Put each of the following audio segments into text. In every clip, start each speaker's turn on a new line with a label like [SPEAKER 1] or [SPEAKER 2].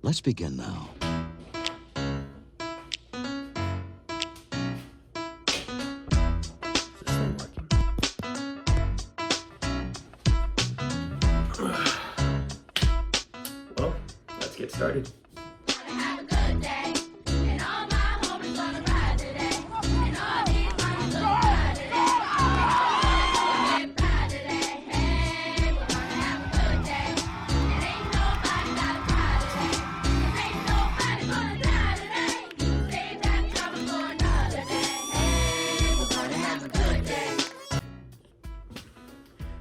[SPEAKER 1] Let's begin now.
[SPEAKER 2] Is this thing working? Well, let's get started.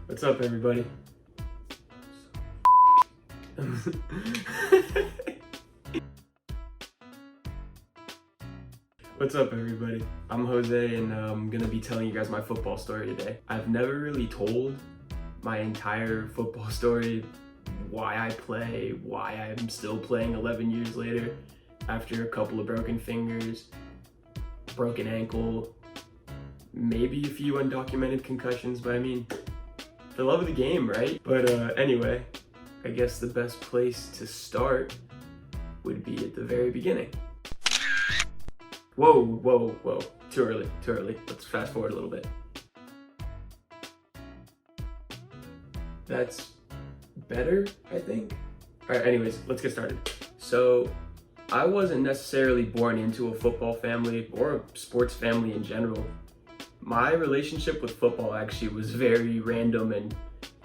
[SPEAKER 2] What's up, everybody? What's up, everybody? I'm Jose, and I'm gonna be telling you guys my football story today. I've never really told my entire football story, why I play, why I'm still playing 11 years later after a couple of broken fingers, broken ankle, maybe a few undocumented concussions, but I mean, the love of the game, right? But anyway, I guess the best place to start would be at the very beginning. Whoa. Too early. Let's fast forward a little bit. That's better, I think. All right, anyways, let's get started. So, I wasn't necessarily born into a football family or a sports family in general. My relationship with football actually was very random and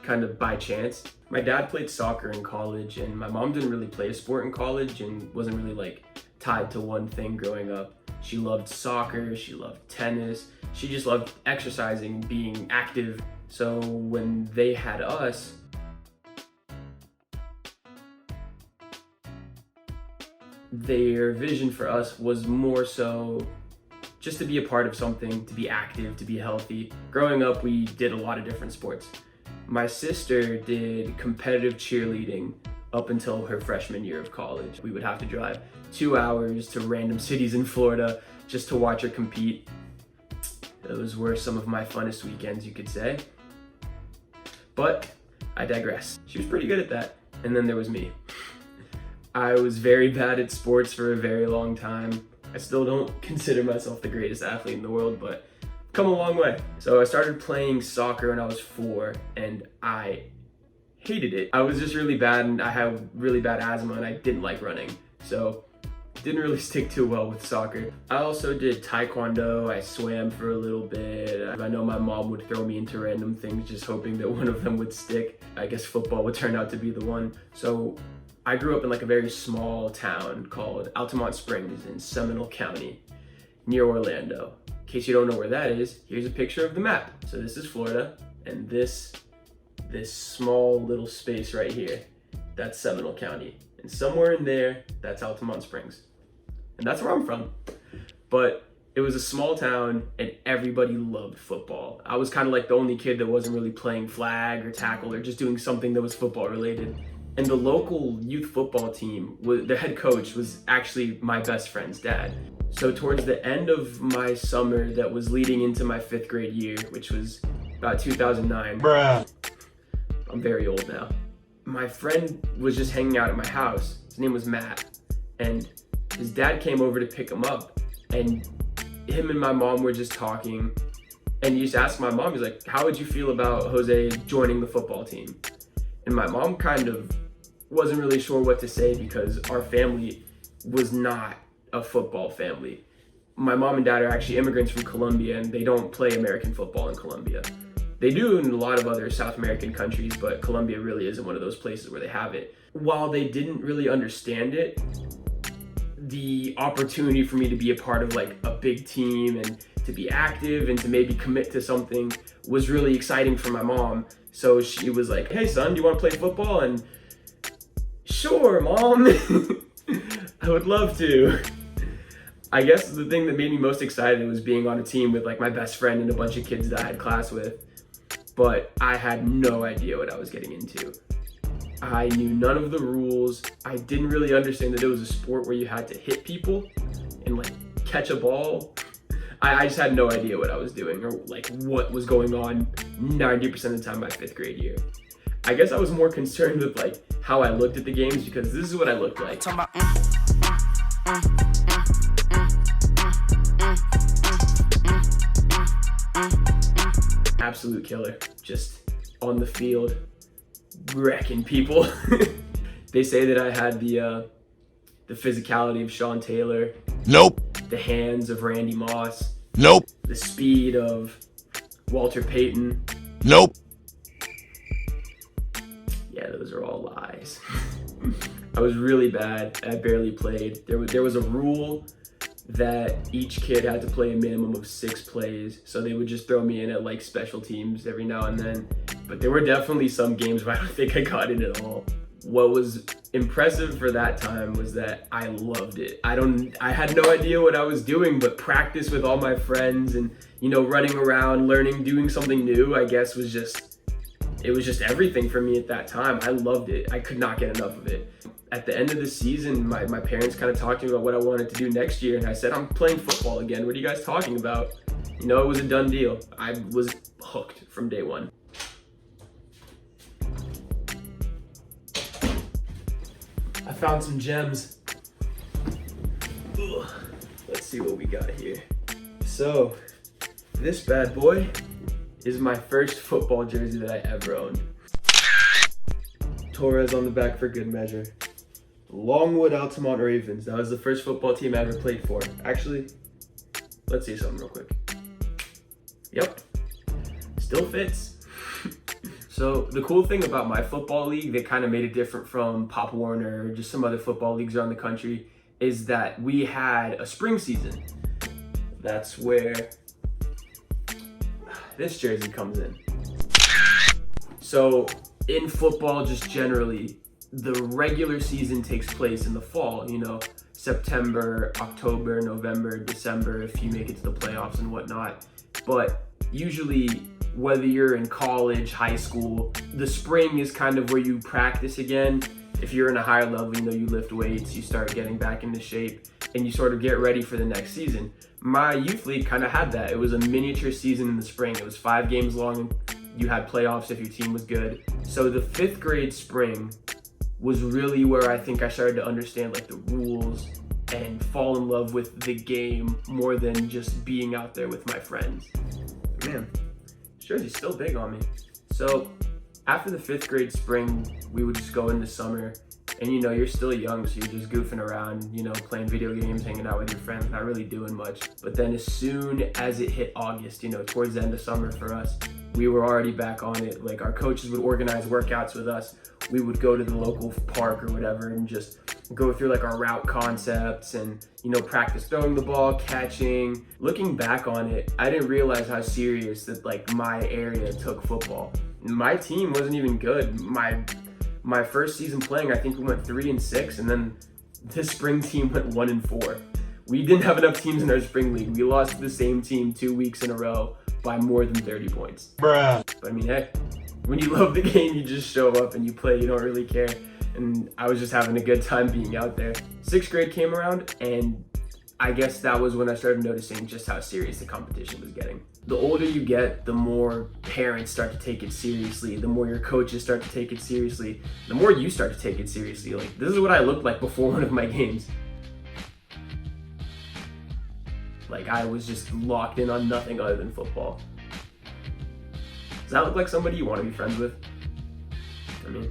[SPEAKER 2] kind of by chance. My dad played soccer in college, and my mom didn't really play a sport in college and wasn't really like tied to one thing growing up. She loved soccer, she loved tennis, she just loved exercising, being active. So when they had us, their vision for us was more so just to be a part of something, to be active, to be healthy. Growing up, we did a lot of different sports. My sister did competitive cheerleading up until her freshman year of college. We would have to drive 2 hours to random cities in Florida just to watch her compete. Those were some of my funnest weekends, you could say. But I digress. She was pretty good at that. And then there was me. I was very bad at sports for a very long time. I still don't consider myself the greatest athlete in the world, but I've come a long way. So I started playing soccer when I was 4, and I hated it. I was just really bad, and I had really bad asthma, and I didn't like running. So didn't really stick too well with soccer. I also did taekwondo. I swam for a little bit. I know my mom would throw me into random things just hoping that one of them would stick. I guess football would turn out to be the one. So I grew up in like a very small town called Altamont Springs in Seminole County, near Orlando. In case you don't know where that is, here's a picture of the map. So this is Florida, and this small little space right here, that's Seminole County. And somewhere in there, that's Altamont Springs. And that's where I'm from. But it was a small town, and everybody loved football. I was kind of like the only kid that wasn't really playing flag or tackle or just doing something that was football related. And the local youth football team, the head coach was actually my best friend's dad. So towards the end of my summer that was leading into my 5th grade year, which was about 2009.
[SPEAKER 3] Bruh.
[SPEAKER 2] I'm very old now. My friend was just hanging out at my house. His name was Matt. And his dad came over to pick him up. And him and my mom were just talking. And he just asked my mom, he's like, how would you feel about Jose joining the football team? And my mom kind of wasn't really sure what to say because our family was not a football family. My mom and dad are actually immigrants from Colombia, and they don't play American football in Colombia. They do in a lot of other South American countries, but Colombia really isn't one of those places where they have it. While they didn't really understand it, the opportunity for me to be a part of like a big team and to be active and to maybe commit to something was really exciting for my mom. So she was like, hey son, do you want to play football? And sure, mom. I would love to. I guess the thing that made me most excited was being on a team with like my best friend and a bunch of kids that I had class with. But I had no idea what I was getting into. I knew none of the rules. I didn't really understand that it was a sport where you had to hit people and like catch a ball. I just had no idea what I was doing or like what was going on 90% of the time my 5th grade year. I guess I was more concerned with like how I looked at the games, because this is what I looked like. Absolute killer, just on the field, wrecking people. They say that I had the physicality of Sean Taylor.
[SPEAKER 1] Nope.
[SPEAKER 2] The hands of Randy Moss.
[SPEAKER 1] Nope.
[SPEAKER 2] The speed of Walter Payton.
[SPEAKER 1] Nope.
[SPEAKER 2] Yeah, those are all lies. I was really bad. I barely played. There was a rule that each kid had to play a minimum of 6 plays, so they would just throw me in at like special teams every now and then. But there were definitely some games where I don't think I got in at all. What was impressive for that time was that I loved it. I had no idea what I was doing, but practice with all my friends and, you know, running around, learning, doing something new, I guess was just everything for me at that time. I loved it. I could not get enough of it. At the end of the season, my parents kind of talked to me about what I wanted to do next year, and I said, I'm playing football again. What are you guys talking about? You know, it was a done deal. I was hooked from day one. I found some gems. Ugh. Let's see what we got here. So, this bad boy is my first football jersey that I ever owned. Torres on the back for good measure. Longwood Altamont Ravens. That was the first football team I ever played for. Actually, let's see something real quick. Yep, still fits. So the cool thing about my football league that kind of made it different from Pop Warner or just some other football leagues around the country is that we had a spring season. That's where this jersey comes in. So in football, just generally, the regular season takes place in the fall, you know, September, October, November, December, if you make it to the playoffs and whatnot. But usually, whether you're in college, high school, the spring is kind of where you practice again. If you're in a higher level, you know, you lift weights, you start getting back into shape, and you sort of get ready for the next season. My youth league kind of had that. It was a miniature season in the spring. It was 5 games long. You had playoffs if your team was good. So the 5th grade spring was really where I think I started to understand like the rules and fall in love with the game more than just being out there with my friends. Man, this jersey's still big on me. So after the 5th grade spring, we would just go into summer, and you know, you're still young, so you're just goofing around, you know, playing video games, hanging out with your friends, not really doing much. But then as soon as it hit August, you know, towards the end of summer for us, we were already back on it. Like, our coaches would organize workouts with us. We would go to the local park or whatever and just go through like our route concepts and, you know, practice throwing the ball, catching. Looking back on it, I didn't realize how serious that like my area took football. My team wasn't even good. My first season playing, I think we went 3-6, and then this spring team went 1-4. We didn't have enough teams in our spring league. We lost to the same team 2 weeks in a row by more than 30 points. Bruh. But I mean, hey, when you love the game, you just show up and you play, you don't really care. And I was just having a good time being out there. 6th grade came around, and I guess that was when I started noticing just how serious the competition was getting. The older you get, the more parents start to take it seriously, the more your coaches start to take it seriously, the more you start to take it seriously. Like, this is what I looked like before one of my games. Like, I was just locked in on nothing other than football. Does that look like somebody you want to be friends with? I mean,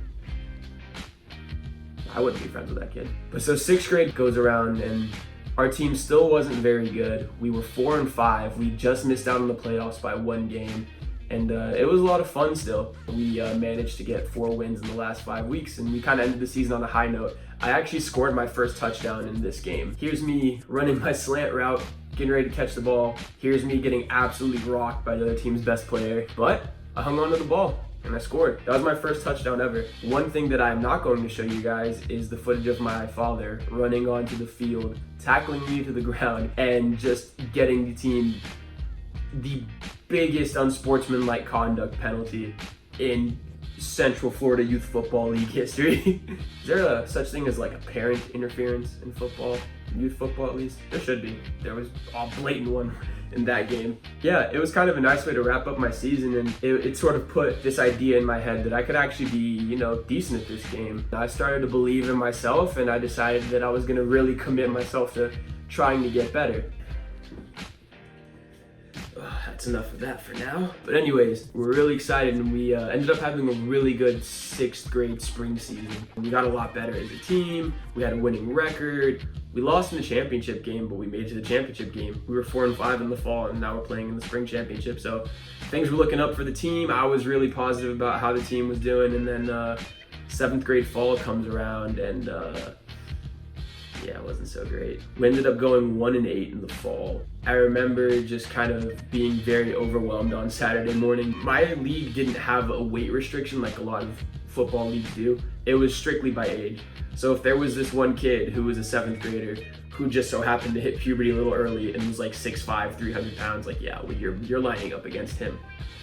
[SPEAKER 2] I wouldn't be friends with that kid. But so 6th grade goes around, and our team still wasn't very good. We were 4-5. We just missed out on the playoffs by 1 game. And it was a lot of fun still. We managed to get 4 wins in the last 5 weeks, and we kind of ended the season on a high note. I actually scored my first touchdown in this game. Here's me running my slant route, getting ready to catch the ball. Here's me getting absolutely rocked by the other team's best player. But I hung on to the ball and I scored. That was my first touchdown ever. One thing that I'm not going to show you guys is the footage of my father running onto the field, tackling me to the ground, and just getting the team the biggest unsportsmanlike conduct penalty in Central Florida Youth Football League history. Is there a such thing as like a parent interference in football? Youth football at least? There should be. There was a blatant one in that game. Yeah, it was kind of a nice way to wrap up my season, and it sort of put this idea in my head that I could actually be, decent at this game. I started to believe in myself, and I decided that I was gonna really commit myself to trying to get better. That's enough of that for now. But anyways, we're really excited, and we ended up having a really good 6th grade spring season. We got a lot better as a team. We had a winning record. We lost in the championship game, but we made it to the championship game. We were 4-5 in the fall, and now we're playing in the spring championship. So things were looking up for the team. I was really positive about how the team was doing, and then 7th grade fall comes around, and yeah, it wasn't so great. We ended up going 1-8 in the fall. I remember just kind of being very overwhelmed on Saturday morning. My league didn't have a weight restriction like a lot of football leagues do. It was strictly by age. So if there was this one kid who was a 7th grader who just so happened to hit puberty a little early and was like 6'5", 300 pounds, like, yeah, well, you're lining up against him.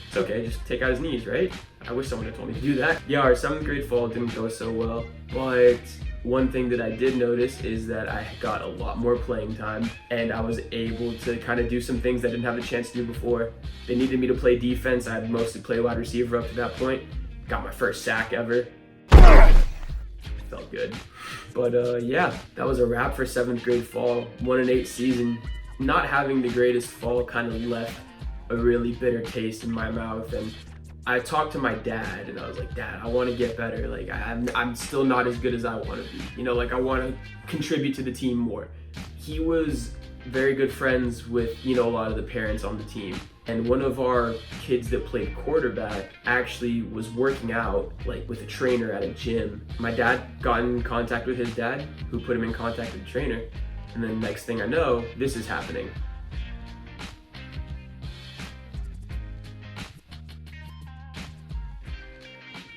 [SPEAKER 2] It's okay, just take out his knees, right? I wish someone had told me to do that. Yeah, our 7th grade fall didn't go so well, but one thing that I did notice is that I got a lot more playing time, and I was able to kind of do some things that I didn't have a chance to do before. They needed me to play defense. I had mostly played wide receiver up to that point. Got my first sack ever. Felt good. But yeah, that was a wrap for 7th grade fall. 1-8 season. Not having the greatest fall kind of left a really bitter taste in my mouth, and I talked to my dad, and I was like, Dad, I want to get better. Like, I'm still not as good as I want to be. Like, I want to contribute to the team more. He was very good friends with, a lot of the parents on the team. And one of our kids that played quarterback actually was working out, like, with a trainer at a gym. My dad got in contact with his dad, who put him in contact with the trainer. And then next thing I know, this is happening.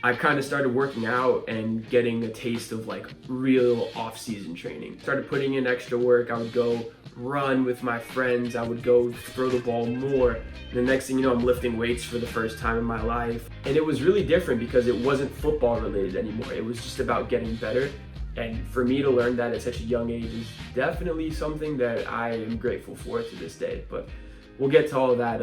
[SPEAKER 2] I kind of started working out and getting a taste of like real off-season training. Started putting in extra work. I would go run with my friends. I would go throw the ball more. And the next thing you know, I'm lifting weights for the first time in my life. And it was really different because it wasn't football related anymore. It was just about getting better. And for me to learn that at such a young age is definitely something that I am grateful for to this day. But we'll get to all of that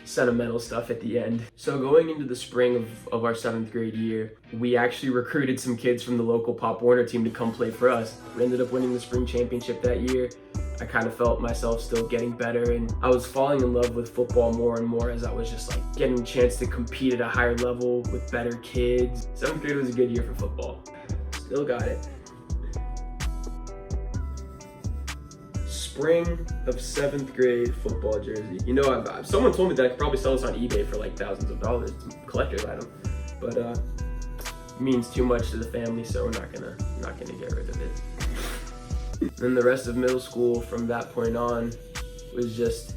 [SPEAKER 2] sentimental stuff at the end. So going into the spring of our 7th grade year, we actually recruited some kids from the local Pop Warner team to come play for us. We ended up winning the spring championship that year. I kind of felt myself still getting better, and I was falling in love with football more and more as I was just like getting a chance to compete at a higher level with better kids. 7th grade was a good year for football. Still got it. Spring of 7th grade football jersey. Someone told me that I could probably sell this on eBay for like thousands of dollars. It's a collector's item, but it means too much to the family, so we're not gonna get rid of it. Then the rest of middle school from that point on was just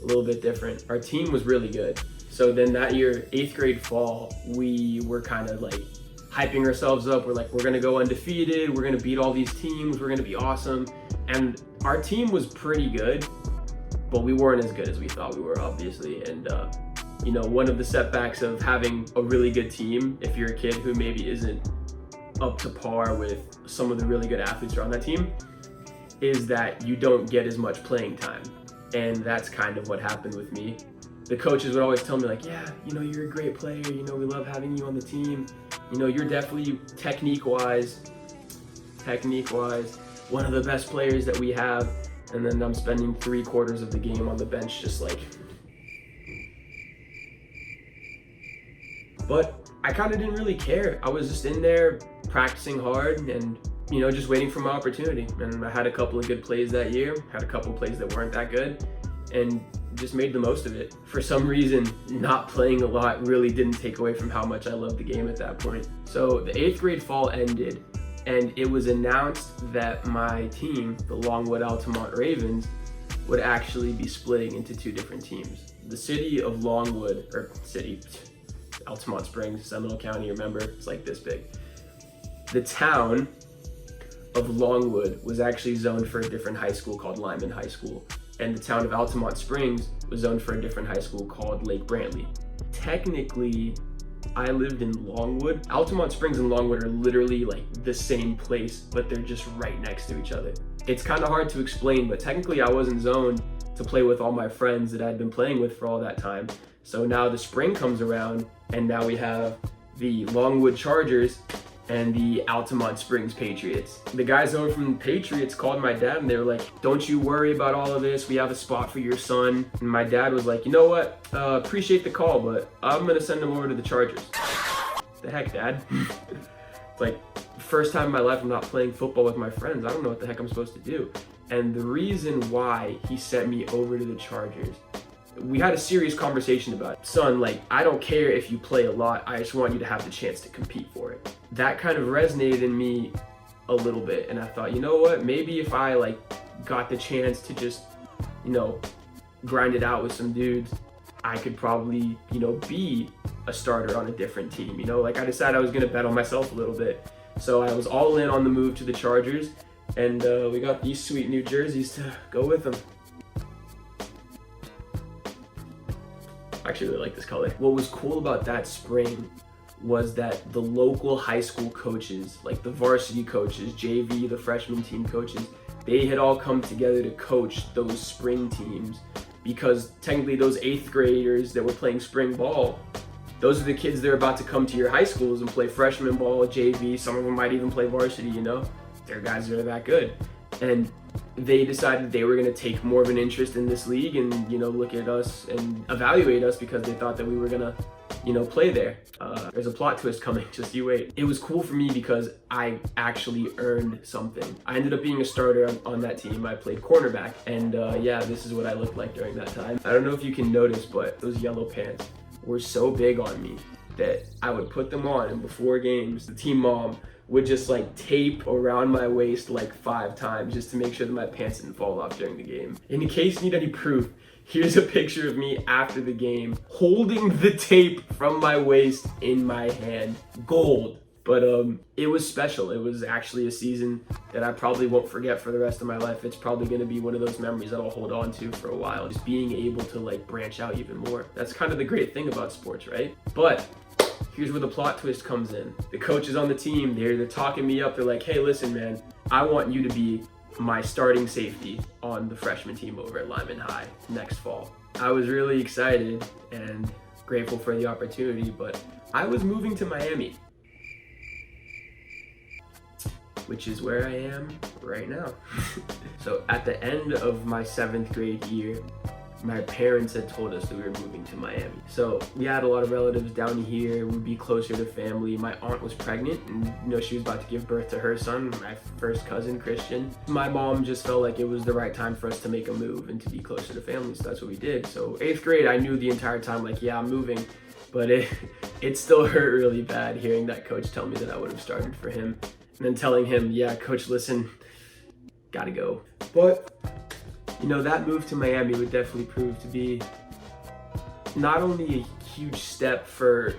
[SPEAKER 2] a little bit different. Our team was really good. So then that year, 8th grade fall, we were kind of like hyping ourselves up. We're like, we're gonna go undefeated. We're gonna beat all these teams. We're gonna be awesome. And our team was pretty good, but we weren't as good as we thought we were, obviously. And one of the setbacks of having a really good team, if you're a kid who maybe isn't up to par with some of the really good athletes who are on that team, is that you don't get as much playing time. And that's kind of what happened with me. The coaches would always tell me like, yeah, you're a great player. We love having you on the team. You're definitely technique-wise, one of the best players that we have. And then I'm spending 3/4 of the game on the bench just like. But I kind of didn't really care. I was just in there practicing hard and, just waiting for my opportunity. And I had a couple of good plays that year, had a couple of plays that weren't that good, and just made the most of it. For some reason, not playing a lot really didn't take away from how much I loved the game at that point. So the 8th grade fall ended, and it was announced that my team, the Longwood Altamont Ravens, would actually be splitting into 2 different teams. The city of Longwood, Altamont Springs, Seminole County, remember, it's like this big. The town of Longwood was actually zoned for a different high school called Lyman High School, and the town of Altamont Springs was zoned for a different high school called Lake Brantley. Technically, I lived in Longwood. Altamont Springs and Longwood are literally like the same place, but they're just right next to each other. It's kind of hard to explain, but technically I wasn't zoned to play with all my friends that I'd been playing with for all that time. So now the spring comes around, and now we have the Longwood Chargers and the Altamont Springs Patriots. The guys over from the Patriots called my dad and they were like, don't you worry about all of this, we have a spot for your son. And my dad was like, you know what, appreciate the call, but I'm gonna send him over to the Chargers. The heck, Dad? It's like, first time in my life I'm not playing football with my friends. I don't know what the heck I'm supposed to do. And the reason why he sent me over to the Chargers, we had a serious conversation about it. Son, like, I don't care if you play a lot, I just want you to have the chance to compete for it. That kind of resonated in me a little bit, and I thought, you know what, maybe if I like got the chance to just, you know, grind it out with some dudes, I could probably, you know, be a starter on a different team. You know, like, I decided I was gonna bet on myself a little bit. So I was all in on the move to the Chargers, and we got these sweet new jerseys to go with them. I actually really like this color. What was cool about that spring was that the local high school coaches, like the varsity coaches, JV, the freshman team coaches, they had all come together to coach those spring teams, because technically those 8th graders that were playing spring ball, those are the kids that are about to come to your high schools and play freshman ball, JV, some of them might even play varsity, you know? They're guys that are that good. And they decided they were going to take more of an interest in this league and, you know, look at us and evaluate us because they thought that we were going to, you know, play there. There's a plot twist coming, just you wait. It was cool for me because I actually earned something. I ended up being a starter on that team. I played cornerback, and yeah, this is what I looked like during that time. I don't know if you can notice, but those yellow pants were so big on me that I would put them on, and before games, the team mom would just like tape around my waist like 5 times just to make sure that my pants didn't fall off during the game. In case you need any proof, here's a picture of me after the game holding the tape from my waist in my hand. Gold. But it was special. It was actually a season that I probably won't forget for the rest of my life. It's probably going to be one of those memories that I'll hold on to for a while. Just being able to like branch out even more. That's kind of the great thing about sports, right? But here's where the plot twist comes in. The coaches on the team, they're talking me up. They're like, hey, listen, man, I want you to be my starting safety on the freshman team over at Lyman High next fall. I was really excited and grateful for the opportunity, but I was moving to Miami, which is where I am right now. So at the end of my 7th grade year, my parents had told us that we were moving to Miami. So we had a lot of relatives down here, we'd be closer to family. My aunt was pregnant and, you know, she was about to give birth to her son, my first cousin, Christian. My mom just felt like it was the right time for us to make a move and to be closer to family, so that's what we did. So 8th grade, I knew the entire time, like, yeah, I'm moving, but it still hurt really bad hearing that coach tell me that I would have started for him. And then telling him, yeah, coach, listen, gotta go. But you know, that move to Miami would definitely prove to be not only a huge step for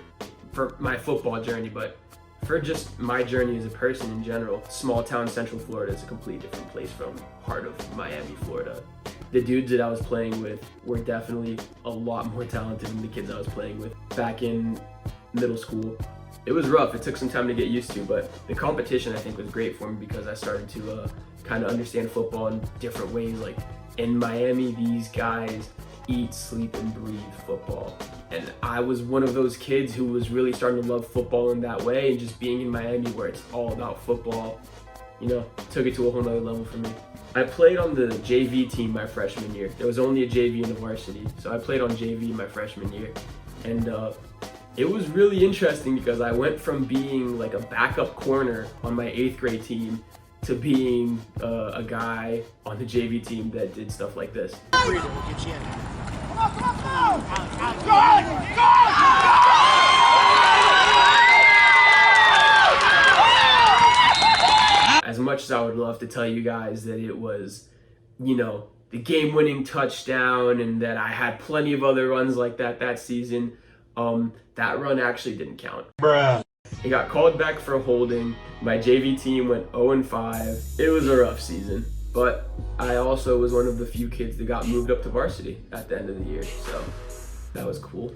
[SPEAKER 2] my football journey, but for just my journey as a person in general. Small town Central Florida is a completely different place from heart of Miami, Florida. The dudes that I was playing with were definitely a lot more talented than the kids I was playing with back in middle school. It was rough, it took some time to get used to, but the competition I think was great for me because I started to kind of understand football in different ways. Like, in Miami, these guys eat, sleep, and breathe football. And I was one of those kids who was really starting to love football in that way, and just being in Miami where it's all about football, you know, took it to a whole nother level for me. I played on the JV team my freshman year. There was only a JV in the varsity, so I played on JV my freshman year. And it was really interesting because I went from being like a backup corner on my 8th grade team to being a guy on the JV team that did stuff like this. As much as I would love to tell you guys that it was, you know, the game-winning touchdown and that I had plenty of other runs like that season, that run actually didn't count. Bruh. He got called back for holding. My JV team went 0-5. It was a rough season, but I also was one of the few kids that got moved up to varsity at the end of the year, so that was cool.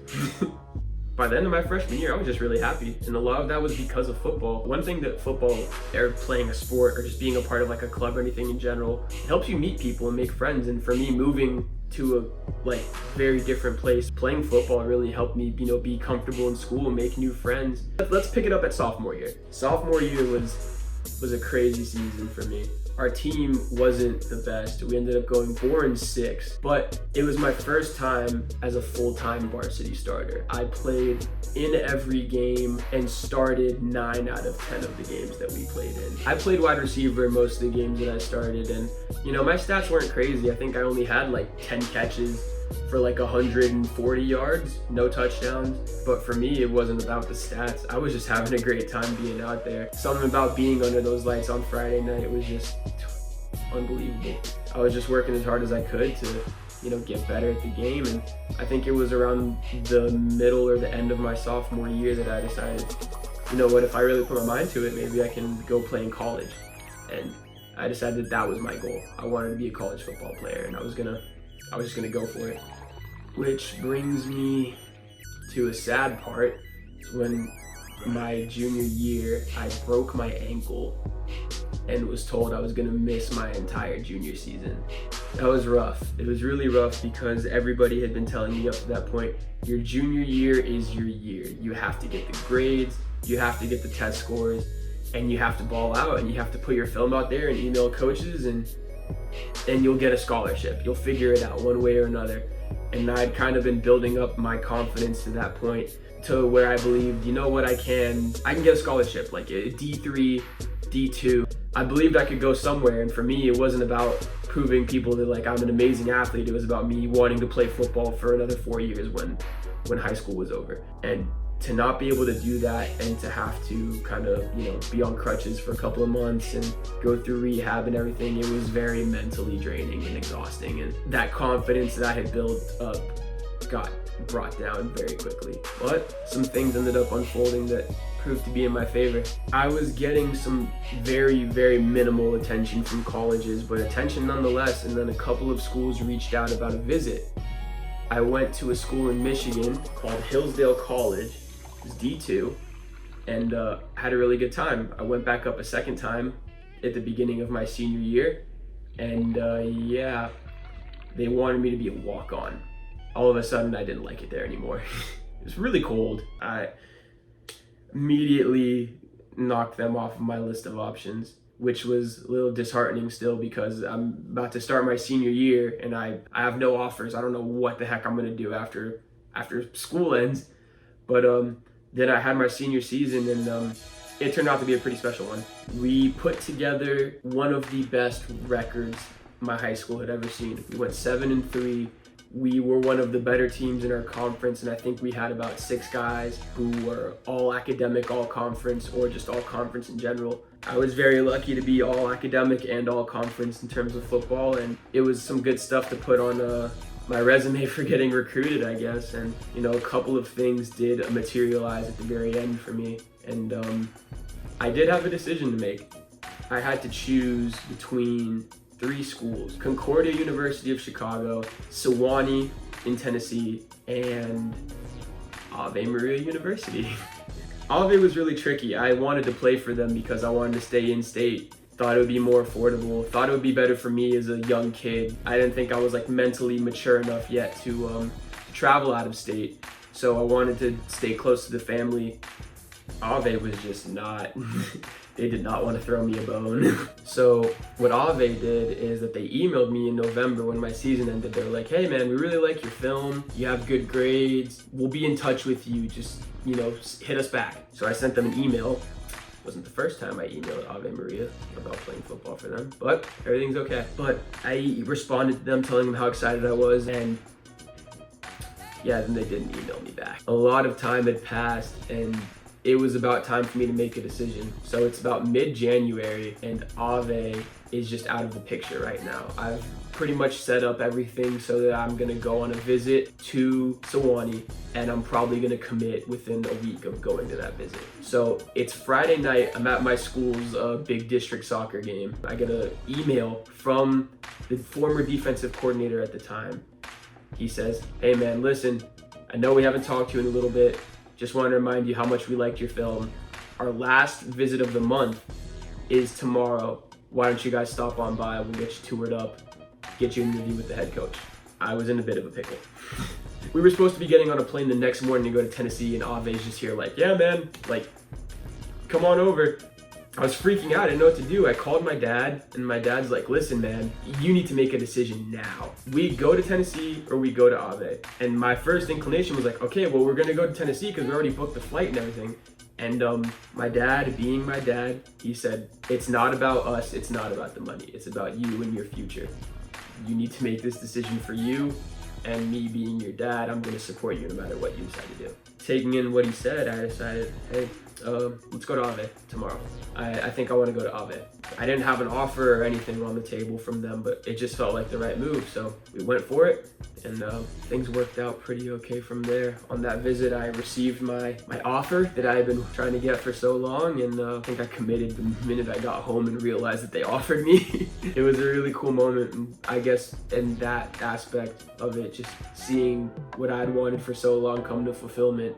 [SPEAKER 2] by the end of my freshman year, I was just really happy. And a lot of that was because of football. One thing that football, or playing a sport, or just being a part of like a club or anything in general, it helps you meet people and make friends. And for me, moving to a like very different place, playing football really helped me, be comfortable in school and make new friends. Let's pick it up at sophomore year. Sophomore year was a crazy season for me. Our team wasn't the best. We ended up going 4-6, but it was my first time as a full-time varsity starter. I played in every game and started 9 out of 10 of the games that we played in. I played wide receiver in most of the games that I started, and my stats weren't crazy. I think I only had like 10 catches for like 140 yards, no touchdowns. But for me, it wasn't about the stats. I was just having a great time being out there. Something about being under those lights on Friday night was just unbelievable. I was just working as hard as I could to, get better at the game. And I think it was around the middle or the end of my sophomore year that I decided, if I really put my mind to it, maybe I can go play in college. And I decided that was my goal. I wanted to be a college football player, and I was just gonna go for it. Which brings me to a sad part. When my junior year, I broke my ankle and was told I was gonna miss my entire junior season. That was rough. It was really rough because everybody had been telling me up to that point, your junior year is your year. You have to get the grades, you have to get the test scores, and you have to ball out, and you have to put your film out there and email coaches, and you'll get a scholarship. You'll figure it out one way or another. And I'd kind of been building up my confidence to that point, to where I believed, I can get a scholarship, like a D3, D2. I believed I could go somewhere, and for me, it wasn't about proving people that like I'm an amazing athlete. It was about me wanting to play football for another 4 years when high school was over. And to not be able to do that, and to have to kind of, be on crutches for a couple of months and go through rehab and everything, it was very mentally draining and exhausting. And that confidence that I had built up got brought down very quickly. But some things ended up unfolding that proved to be in my favor. I was getting some very, very minimal attention from colleges, but attention nonetheless. And then a couple of schools reached out about a visit. I went to a school in Michigan called Hillsdale College. It was D2, and had a really good time. I went back up a second time at the beginning of my senior year, and they wanted me to be a walk-on. All of a sudden, I didn't like it there anymore. It was really cold. I immediately knocked them off of my list of options, which was a little disheartening still, because I'm about to start my senior year and I have no offers. I don't know what the heck I'm gonna do after school ends. But then I had my senior season, and it turned out to be a pretty special one. We put together one of the best records my high school had ever seen. We went 7-3. We were one of the better teams in our conference, and I think we had about 6 guys who were all academic, all conference, or just all conference in general. I was very lucky to be all academic and all conference in terms of football, and it was some good stuff to put on my resume for getting recruited, I guess. And a couple of things did materialize at the very end for me, and I did have a decision to make. I had to choose between 3 schools: Concordia University of Chicago, Sewanee in Tennessee, and Ave Maria University. Ave was really tricky. I wanted to play for them because I wanted to stay in state. Thought it would be more affordable. Thought it would be better for me as a young kid. I didn't think I was like mentally mature enough yet to travel out of state. So I wanted to stay close to the family. Ave was just not, they did not want to throw me a bone. So what Ave did is that they emailed me in November when my season ended. They were like, hey man, we really like your film. You have good grades. We'll be in touch with you. Just, hit us back. So I sent them an email. It wasn't the first time I emailed Ave Maria about playing football for them, but everything's okay. But I responded to them telling them how excited I was, and then they didn't email me back. A lot of time had passed, and it was about time for me to make a decision. So it's about mid-January, and Ave is just out of the picture right now. I've pretty much set up everything so that I'm gonna go on a visit to Sewanee, and I'm probably gonna commit within a week of going to that visit. So it's Friday night, I'm at my school's big district soccer game. I get an email from the former defensive coordinator at the time. He says, hey man, listen, I know we haven't talked to you in a little bit, just want to remind you how much we liked your film. Our last visit of the month is tomorrow. Why don't you guys stop on by? We'll get you toured up, get you an interview with the head coach. I was in a bit of a pickle. We were supposed to be getting on a plane the next morning to go to Tennessee, and Ave's just here like, yeah, man, like, come on over. I was freaking out, I didn't know what to do. I called my dad, and my dad's like, listen, man, you need to make a decision now. We go to Tennessee or we go to Ave. And my first inclination was like, okay, well, we're gonna go to Tennessee because we already booked the flight and everything. And my dad, being my dad, he said, it's not about us, it's not about the money, it's about you and your future. You need to make this decision for you, and me being your dad, I'm gonna support you no matter what you decide to do. Taking in what he said, I decided, hey, let's go to Ave tomorrow. I think I want to go to Ave. I didn't have an offer or anything on the table from them, but it just felt like the right move. So we went for it, and things worked out pretty okay from there. On that visit, I received my offer that I had been trying to get for so long, and I think I committed the minute I got home and realized that they offered me. It was a really cool moment, and I guess in that aspect of it, just seeing what I'd wanted for so long come to fulfillment,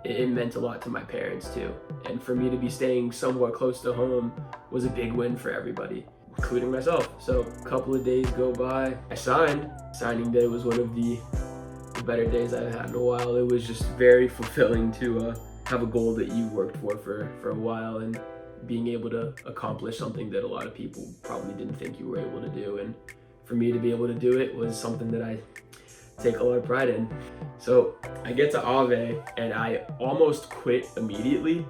[SPEAKER 2] it meant a lot to my parents too. And for me to be staying somewhat close to home was a big win for everybody, including myself. So a couple of days go by, I signed. Signing day was one of the better days I've had in a while. It was just very fulfilling to have a goal that you worked for a while, and being able to accomplish something that a lot of people probably didn't think you were able to do. And for me to be able to do it was something that I take a lot of pride in. So I get to Ave and I almost quit immediately.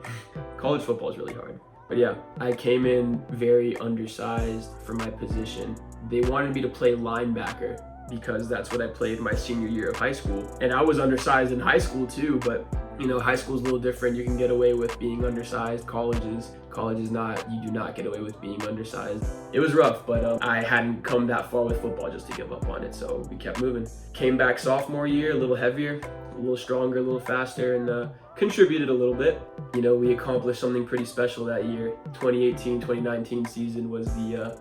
[SPEAKER 2] College football is really hard. But yeah, I came in very undersized for my position. They wanted me to play linebacker because that's what I played my senior year of high school. And I was undersized in high school too, but you know, high school is a little different. You can get away with being undersized. College is not. You do not get away with being undersized. It was rough, but I hadn't come that far with football just to give up on it, so we kept moving. Came back sophomore year, a little heavier, a little stronger, a little faster, and contributed a little bit. You know, we accomplished something pretty special that year. 2018-2019 season was the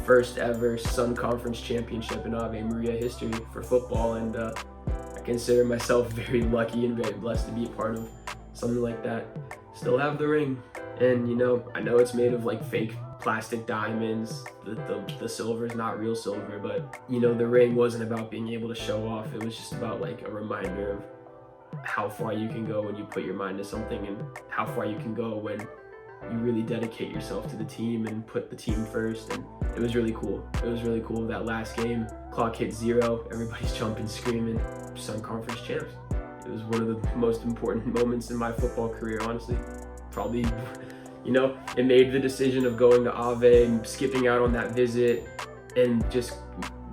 [SPEAKER 2] first ever Sun Conference championship in Ave Maria history for football, and I consider myself very lucky and very blessed to be a part of something like that. Still have the ring, and you know, I know it's made of like fake plastic diamonds. The silver is not real silver, but you know, the ring wasn't about being able to show off. It was just about like a reminder of how far you can go when you put your mind to something, and how far you can go when you really dedicate yourself to the team and put the team first. And it was really cool. It was really cool. That last game, clock hit 0, everybody's jumping, screaming, Sun Conference champs. It was one of the most important moments in my football career, honestly. Probably, you know, it made the decision of going to Ave and skipping out on that visit and just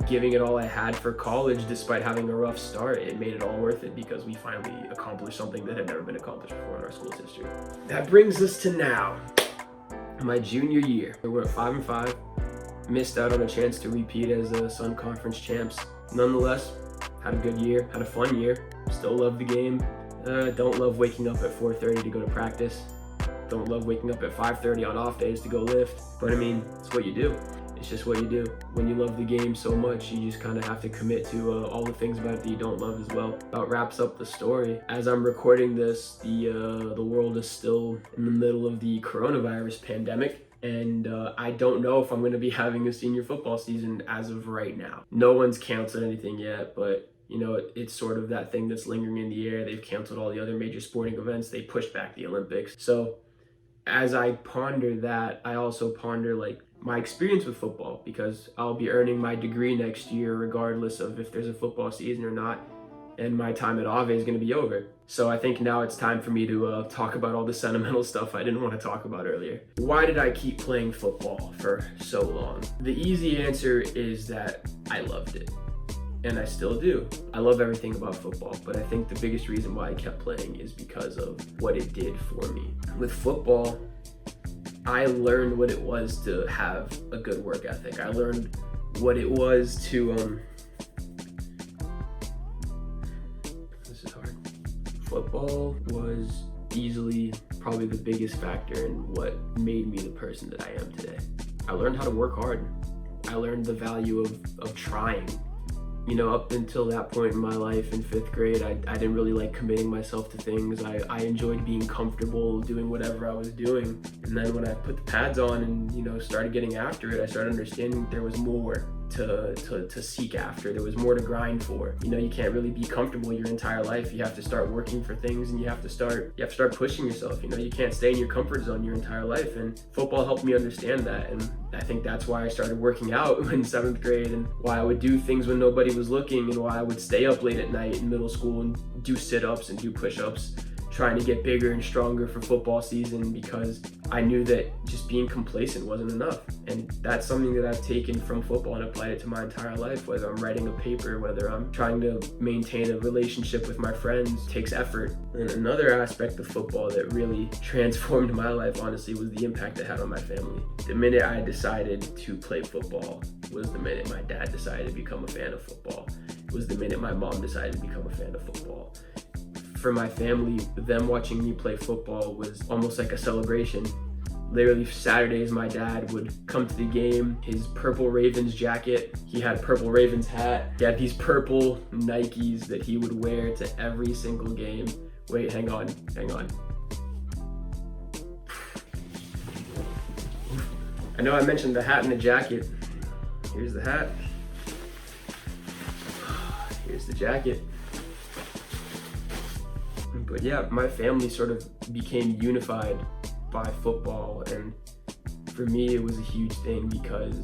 [SPEAKER 2] giving it all I had for college despite having a rough start. It made it all worth it because we finally accomplished something that had never been accomplished before in our school's history. That brings us to now, my junior year. We went 5-5, missed out on a chance to repeat as Sun Conference champs. Nonetheless, had a good year, had a fun year, still love the game. Don't love waking up at 4:30 to go to practice. Don't love waking up at 5:30 on off days to go lift. But I mean, it's what you do. It's just what you do. When you love the game so much, you just kind of have to commit to all the things about it that you don't love as well. That wraps up the story. As I'm recording this, the world is still in the middle of the coronavirus pandemic, and I don't know if I'm going to be having a senior football season as of right now. No one's canceled anything yet, but you know, it's sort of that thing that's lingering in the air. They've canceled all the other major sporting events. They pushed back the Olympics. So as I ponder that, I also ponder like my experience with football, because I'll be earning my degree next year regardless of if there's a football season or not, and my time at Ave is going to be over. So I think now it's time for me to talk about all the sentimental stuff I didn't want to talk about earlier. Why did I keep playing football for so long? The easy answer is that I loved it. And I still do. I love everything about football, but I think the biggest reason why I kept playing is because of what it did for me. With football, I learned what it was to have a good work ethic. I learned what it was to, this is hard. Football was easily probably the biggest factor in what made me the person that I am today. I learned how to work hard. I learned the value of trying. You know, up until that point in my life in 5th grade, I didn't really like committing myself to things. I enjoyed being comfortable doing whatever I was doing. And then when I put the pads on and, you know, started getting after it, I started understanding that there was more to seek after. There was more to grind for. You know, you can't really be comfortable your entire life. You have to start working for things, and you have to start pushing yourself. You know, you can't stay in your comfort zone your entire life, and football helped me understand that. And I think that's why I started working out in 7th grade, and why I would do things when nobody was looking, and why I would stay up late at night in middle school and do sit-ups and do push-ups, trying to get bigger and stronger for football season, because I knew that just being complacent wasn't enough. And that's something that I've taken from football and applied it to my entire life. Whether I'm writing a paper, whether I'm trying to maintain a relationship with my friends, takes effort. And another aspect of football that really transformed my life, honestly, was the impact it had on my family. The minute I decided to play football was the minute my dad decided to become a fan of football. It was the minute my mom decided to become a fan of football. For my family, them watching me play football was almost like a celebration. Literally Saturdays, my dad would come to the game, his purple Ravens jacket, he had a purple Ravens hat, he had these purple Nikes that he would wear to every single game. Wait, hang on. I know I mentioned the hat and the jacket. Here's the hat. Here's the jacket. But yeah, my family sort of became unified by football, and for me it was a huge thing because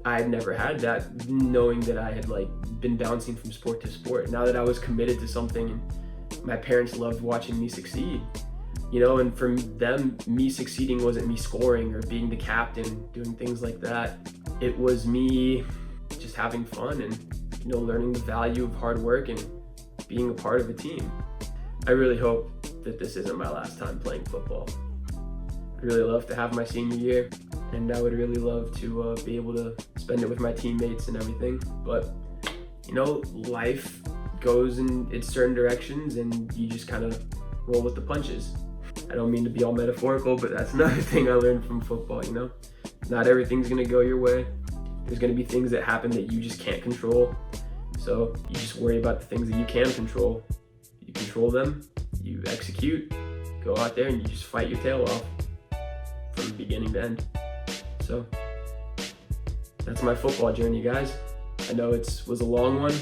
[SPEAKER 2] I had never had that, knowing that I had like been bouncing from sport to sport. Now that I was committed to something, and my parents loved watching me succeed, you know, and for them, me succeeding wasn't me scoring or being the captain, doing things like that. It was me just having fun and, you know, learning the value of hard work and being a part of a team. I really hope that this isn't my last time playing football. I'd really love to have my senior year, and I would really love to be able to spend it with my teammates and everything. But, you know, life goes in its certain directions, and you just kind of roll with the punches. I don't mean to be all metaphorical, but that's another thing I learned from football, you know? Not everything's gonna go your way. There's gonna be things that happen that you just can't control. So you just worry about the things that you can control. You control them, you execute, go out there and you just fight your tail off from beginning to end. So that's my football journey, guys. I know it was a long one,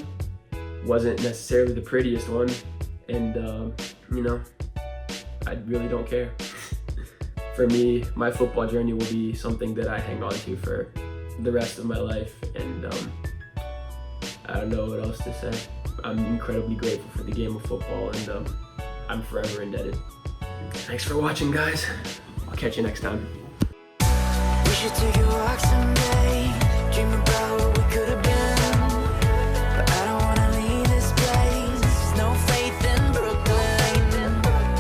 [SPEAKER 2] wasn't necessarily the prettiest one, and you know, I really don't care. For me, my football journey will be something that I hang on to for the rest of my life, and I don't know what else to say. I'm incredibly grateful for the game of football, and I'm forever indebted. Thanks for watching, guys. I'll catch you next time.
[SPEAKER 1] We should take a walk someday, dream about